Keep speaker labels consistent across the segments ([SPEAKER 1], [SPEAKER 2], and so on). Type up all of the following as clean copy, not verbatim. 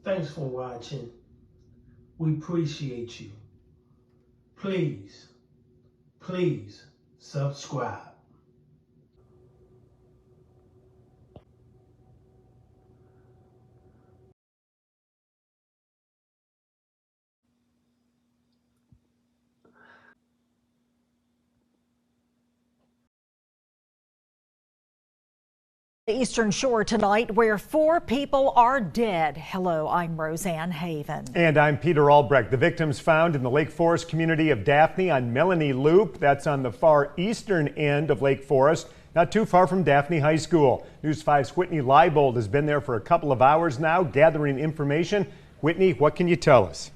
[SPEAKER 1] Thanks for watching. We appreciate you. Please subscribe.
[SPEAKER 2] The Eastern Shore tonight, where 4 people are dead. Hello, I'm Roseanne Haven.
[SPEAKER 3] And I'm Peter Albrecht. The victims found in the Lake Forest community of Daphne on Melanie Loop. That's on the far eastern end of Lake Forest, not too far from Daphne High School. News 5's Whitney Leibold has been there for a couple of hours now, gathering information. Whitney, what can you tell us?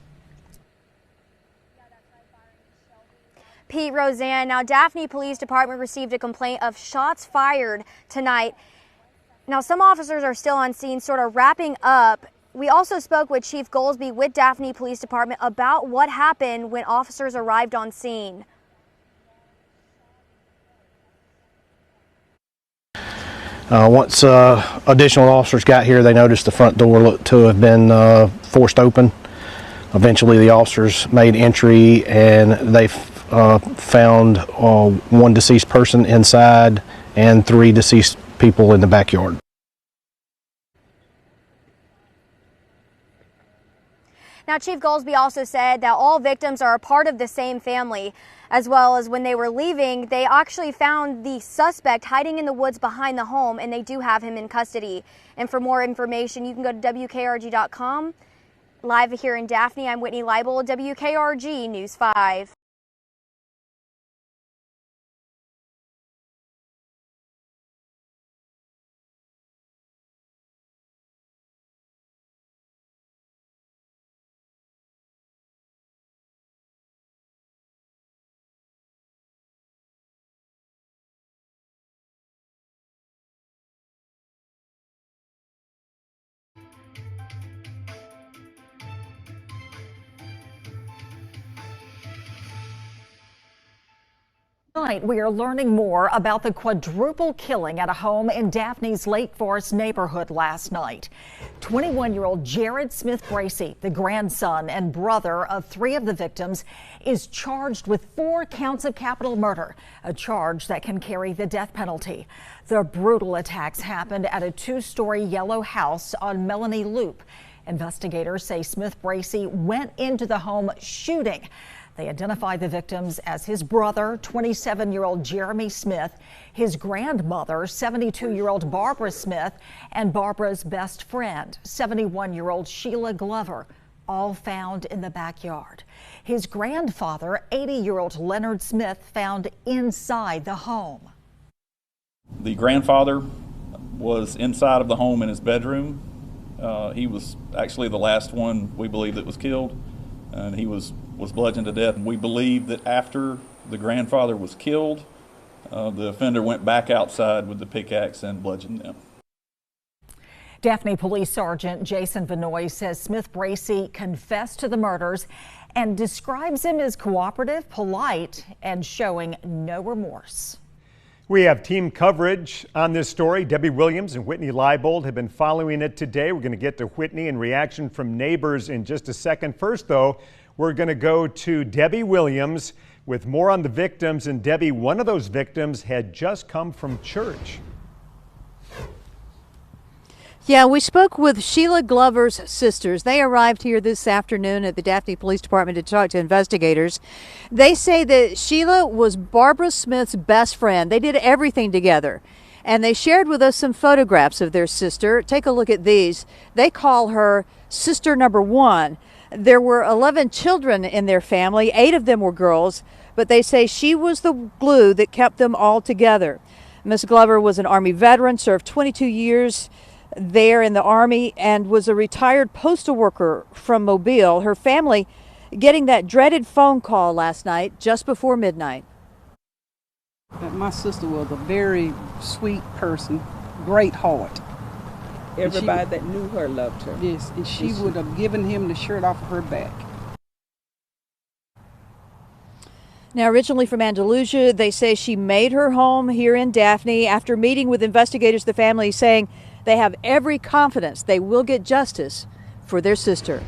[SPEAKER 4] Pete, Roseanne, now Daphne Police Department received a complaint of shots fired tonight. Now, some officers are still on scene, sort of wrapping up. We also spoke with Chief Goldsby with Daphne Police Department about what happened when officers arrived on scene.
[SPEAKER 5] Once additional officers got here, they noticed the front door looked to have been forced open. Eventually, the officers made entry and they found one deceased person inside and 3 deceased people in the backyard.
[SPEAKER 4] Now, Chief Goldsby also said that all victims are a part of the same family, as well as when they were leaving, they actually found the suspect hiding in the woods behind the home, and they do have him in custody. And for more information, you can go to WKRG.com. Live here in Daphne, I'm Whitney Leibold, WKRG News 5.
[SPEAKER 2] Tonight, we are learning more about the quadruple killing at a home in Daphne's Lake Forest neighborhood last night. 21-year-old Jared Smith Bracey, the grandson and brother of 3 of the victims, is charged with 4 counts of capital murder, a charge that can carry the death penalty. The brutal attacks happened at a 2-story yellow house on Melanie Loop. Investigators say Smith Bracey went into the home shooting. They identified the victims as his brother, 27-year-old Jeremy Smith, his grandmother, 72-year-old Barbara Smith, and Barbara's best friend, 71-year-old Shelia Glover, all found in the backyard. His grandfather, 80-year-old Leonard Smith, found inside the home.
[SPEAKER 6] The grandfather was inside of the home in his bedroom. He was actually the last one we believe that was killed, and he was bludgeoned to death. And we believe that after the grandfather was killed, the offender went back outside with the pickaxe and bludgeoned them.
[SPEAKER 2] Daphne Police Sergeant Jason Vanoy says Smith Bracey confessed to the murders and describes him as cooperative, polite, and showing no remorse.
[SPEAKER 3] We have team coverage on this story. Debbie Williams and Whitney Leibold have been following it today. We're going to get to Whitney and reaction from neighbors in just a second. First, though, we're going to go to Debbie Williams with more on the victims. And Debbie, one of those victims had just come from church.
[SPEAKER 7] Yeah, we spoke with Shelia Glover's sisters. They arrived here this afternoon at the Daphne Police Department to talk to investigators. They say that Shelia was Barbara Smith's best friend. They did everything together. And they shared with us some photographs of their sister. Take a look at these. They call her Sister Number 1. There were 11 children in their family. 8 of them were girls, but they say she was the glue that kept them all together. Miss Glover was an Army veteran, served 22 years there in the Army, and was a retired postal worker from Mobile. Her family getting that dreaded phone call last night just before midnight.
[SPEAKER 8] My sister was a very sweet person, great heart.
[SPEAKER 9] Everybody that knew her loved her.
[SPEAKER 8] Yes, and she would have given him the shirt off of her back.
[SPEAKER 7] Now, originally from Andalusia, they say she made her home here in Daphne. After meeting with investigators, the family saying they have every confidence they will get justice for their sister.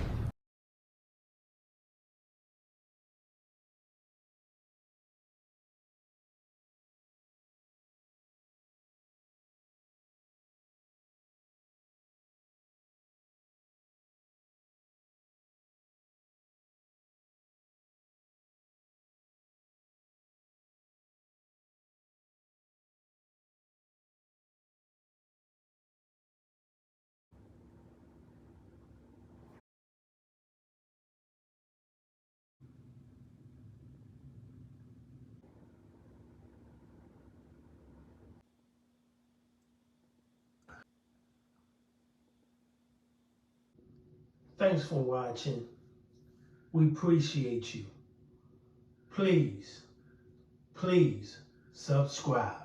[SPEAKER 1] Thanks for watching. We appreciate you. Please subscribe.